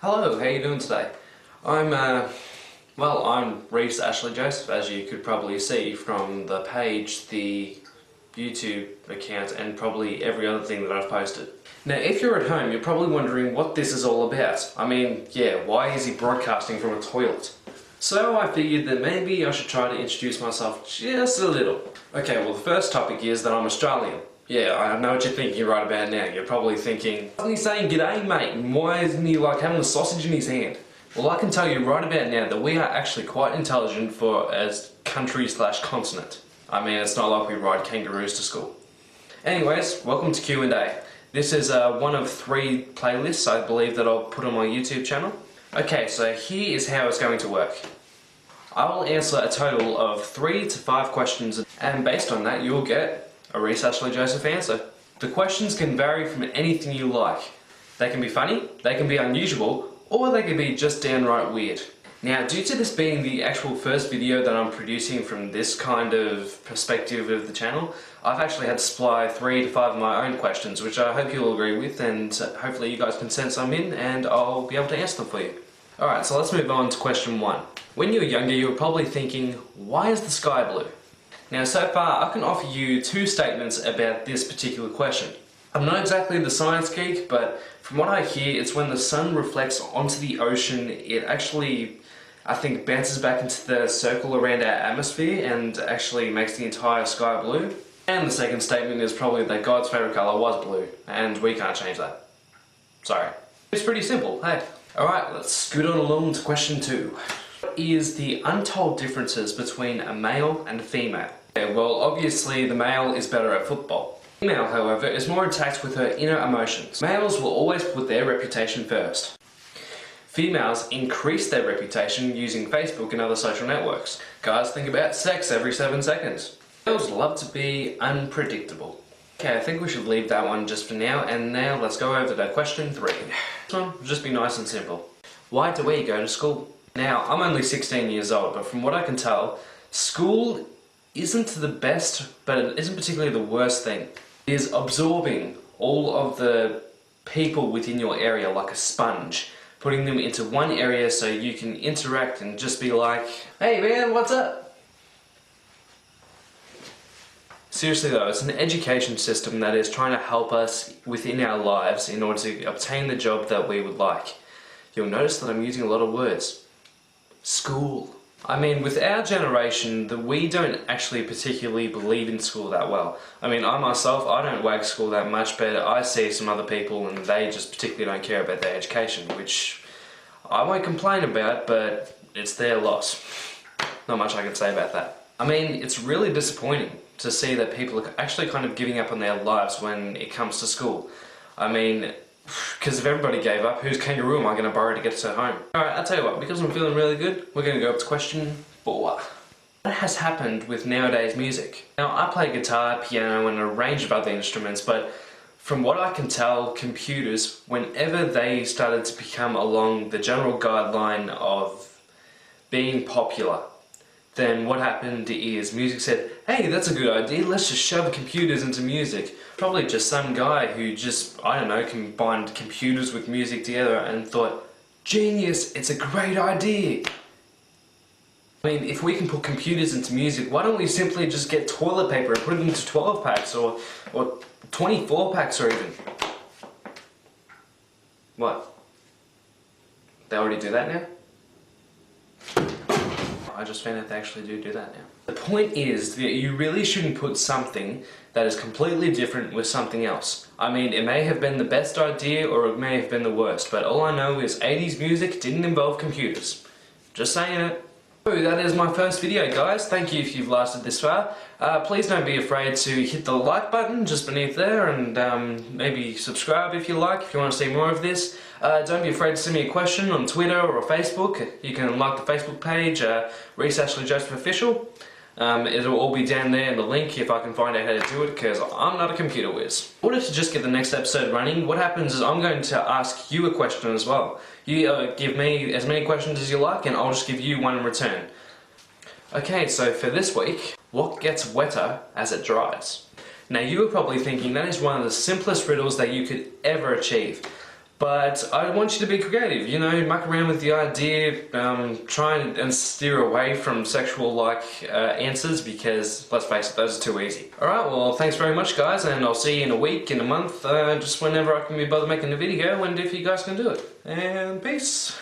Hello, how you doing today? I'm Reese Ashley Joseph, as you could probably see from the page, the YouTube account, and probably every other thing that I've posted. Now, if you're at home, you're probably wondering what this is all about. I mean, yeah, why is he broadcasting from a toilet? So I figured that maybe I should try to introduce myself just a little. Okay, well the first topic is that I'm Australian. Yeah, I know what you're thinking right about now. You're probably thinking, wasn't he saying g'day mate, and why isn't he like having a sausage in his hand? Well, I can tell you right about now that we are actually quite intelligent for as country/continent. I mean, it's not like we ride kangaroos to school. Anyways, welcome to Q&A. This is one of 3 playlists I believe that I'll put on my YouTube channel. Okay, so here is how it's going to work. I will answer a total of 3 to 5 questions, and based on that you'll get a Reese Ashley Joseph answer. The questions can vary from anything you like. They can be funny, they can be unusual, or they can be just downright weird. Now, due to this being the actual first video that I'm producing from this kind of perspective of the channel, I've actually had to supply 3 to 5 of my own questions, which I hope you'll agree with, and hopefully you guys can send some in and I'll be able to answer them for you. Alright, so let's move on to question 1. When you were younger, you were probably thinking, why is the sky blue? Now, so far I can offer you 2 statements about this particular question. I'm not exactly the science geek, but from what I hear, it's when the sun reflects onto the ocean, it actually, I think, bounces back into the circle around our atmosphere and actually makes the entire sky blue. And the second statement is probably that God's favourite colour was blue, and we can't change that. Sorry. It's pretty simple, hey. Alright, let's scoot on along to question 2. What is the untold differences between a male and a female? Okay, well, obviously the male is better at football. The female, however, is more in touch with her inner emotions. Males will always put their reputation first. Females increase their reputation using Facebook and other social networks. Guys think about sex every 7 seconds. Males love to be unpredictable. Okay, I think we should leave that one just for now, and now let's go over to question 3. This one will just be nice and simple. Why do we go to school? Now, I'm only 16 years old, but from what I can tell, school isn't the best, but it isn't particularly the worst thing. It is absorbing all of the people within your area like a sponge, putting them into one area so you can interact and just be like, hey man, what's up? Seriously though, it's an education system that is trying to help us within our lives in order to obtain the job that we would like. You'll notice that I'm using a lot of words. School. I mean, with our generation, we don't actually particularly believe in school that well. I mean, I myself, I don't wag school that much, but I see some other people and they just particularly don't care about their education, which I won't complain about, but it's their loss. Not much I can say about that. I mean, it's really disappointing to see that people are actually kind of giving up on their lives when it comes to school. I mean, because if everybody gave up, whose kangaroo am I going to borrow to get to home? Alright, I'll tell you what, because I'm feeling really good, we're going to go up to question 4. What has happened with nowadays music? Now, I play guitar, piano, and a range of other instruments, but from what I can tell, computers, whenever they started to become along the general guideline of being popular, then what happened is music said, hey, that's a good idea, let's just shove computers into music. Probably just some guy who just, I don't know, combined computers with music together and thought, genius, it's a great idea. I mean, if we can put computers into music, why don't we simply just get toilet paper and put it into 12 packs or 24 packs or even? What? They already do that now? I just found out they actually do that now. The point is that you really shouldn't put something that is completely different with something else. I mean, it may have been the best idea or it may have been the worst, but all I know is 80s music didn't involve computers. Just saying it. So that is my first video, guys. Thank you if you've lasted this far. Please don't be afraid to hit the like button just beneath there and maybe subscribe if you like, if you want to see more of this. Don't be afraid to send me a question on Twitter or Facebook. You can like the Facebook page, Reese Ashley Joseph Official. It'll all be down there in the link if I can find out how to do it, because I'm not a computer whiz. In order to just get the next episode running, what happens is I'm going to ask you a question as well. You give me as many questions as you like and I'll just give you one in return. Okay, so for this week, what gets wetter as it dries? Now you were probably thinking that is one of the simplest riddles that you could ever achieve. But I want you to be creative, you know, muck around with the idea, try and steer away from sexual-like answers, because, let's face it, those are too easy. Alright, well, thanks very much, guys, and I'll see you in a week, in a month, just whenever I can be bothered making a video, and if you guys can do it. And peace!